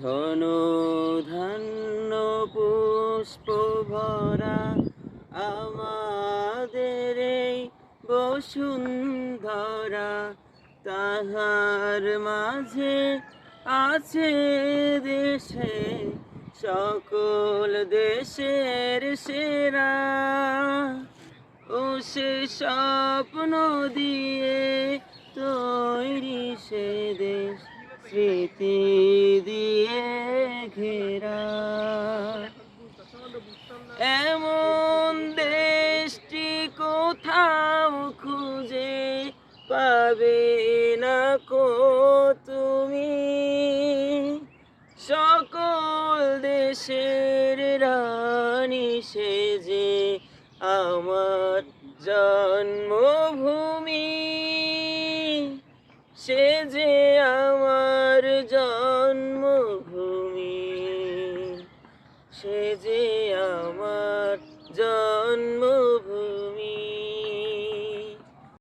ধন ধান্য পুষ্প ভরা আমাদের এই বসুন্ধরা, তাহার মাঝে আছে দেশে সকল দেশের সেরা। ও সে স্বপ্ন দিয়ে তৈরি সে দেশ, স্মৃতি দিয়ে ঘেরা। এমন দেশটি কোথাও খুঁজে পাবে না কো তুমি, সকল দেশের রানী সেজে আমার জন্মভূমি, সে যে আমার জন্মভূমি, সে যে আমার জন্ম